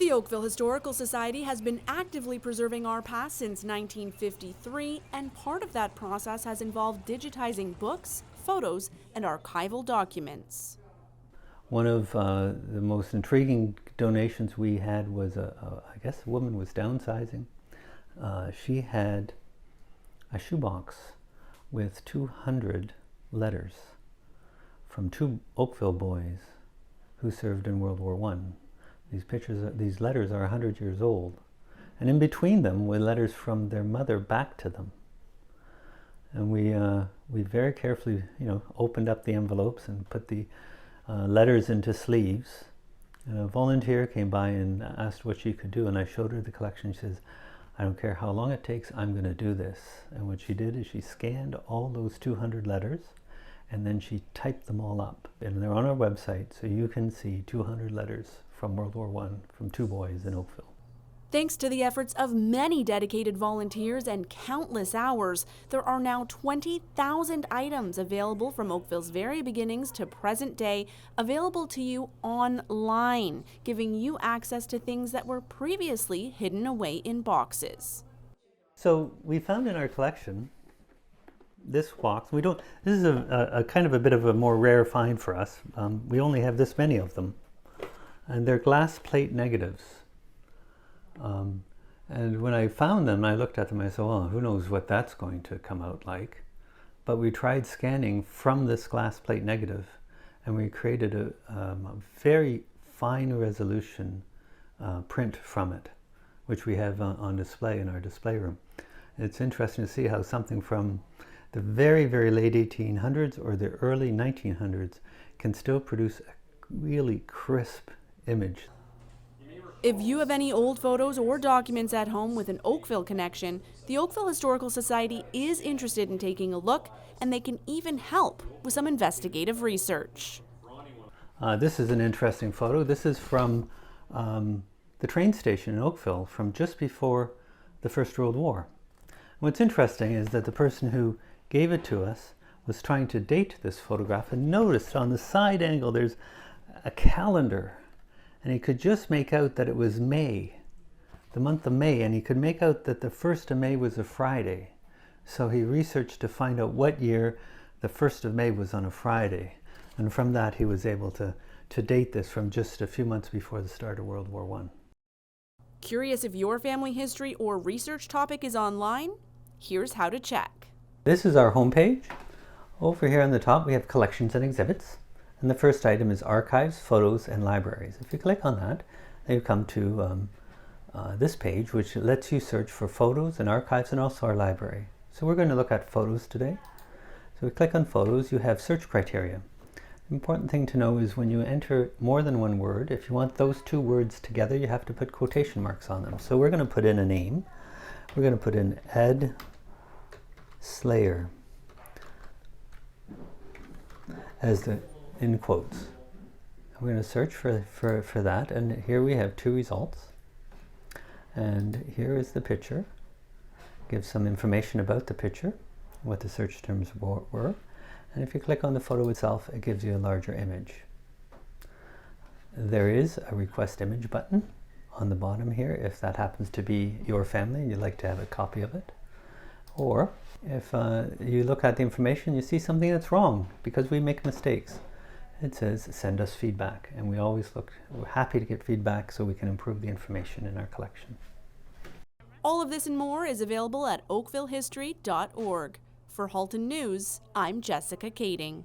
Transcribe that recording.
The Oakville Historical Society has been actively preserving our past since 1953, and part of that process has involved digitizing books, photos, and archival documents. One of the most intriguing donations we had was, I guess a woman was downsizing. She had a shoebox with 200 letters from 2 Oakville boys who served in World War I. These letters are 100 years old, and in between them were letters from their mother back to them. And we very carefully, opened up the envelopes and put the letters into sleeves. And a volunteer came by and asked what she could do, and I showed her the collection. She says, "I don't care how long it takes, I'm going to do this." And what she did is she scanned all those 200 letters, and then she typed them all up. And they're on our website, so you can see 200 letters from World War I from 2 boys in Oakville. Thanks to the efforts of many dedicated volunteers and countless hours, there are now 20,000 items available from Oakville's very beginnings to present day, available to you online, giving you access to things that were previously hidden away in boxes. So we found in our collection this box. This is a kind of a bit of a more rare find for us. We only have this many of them, and they're glass plate negatives. And when I found them, I looked at them and I said, well, who knows what that's going to come out like. But we tried scanning from this glass plate negative, and we created a very fine resolution print from it, which we have on display in our display room. It's interesting to see how something from the very, very late 1800s or the early 1900s can still produce a really crisp image. If you have any old photos or documents at home with an Oakville connection, the Oakville Historical Society is interested in taking a look, and they can even help with some investigative research. This is an interesting photo. This is from the train station in Oakville from just before the First World War. What's interesting is that the person who gave it to us was trying to date this photograph, and noticed on the side angle there's a calendar. And he could just make out that it was May, the month of May, and he could make out that the 1st of May was a Friday. So he researched to find out what year the 1st of May was on a Friday. And from that he was able to date this from just a few months before the start of World War I. Curious if your family history or research topic is online? Here's how to check. This is our homepage. Over here on the top we have collections and exhibits. And the first item is archives, photos, and libraries. If you click on that, you come to this page, which lets you search for photos and archives and also our library. So we're going to look at photos today. So we click on photos, you have search criteria. The important thing to know is when you enter more than one word, if you want those 2 words together, you have to put quotation marks on them. So we're going to put in a name. We're going to put in Ed Slayer as the in quotes. We're going to search for that, and here we have 2 results. And here is the picture. Gives some information about the picture, what the search terms were. And if you click on the photo itself, it gives you a larger image. There is a request image button on the bottom here if that happens to be your family and you'd like to have a copy of it. Or if you look at the information, you see something that's wrong because we make mistakes. It says send us feedback, and we're happy to get feedback so we can improve the information in our collection. All of this and more is available at oakvillehistory.org. For Halton News, I'm Jessica Kaitting.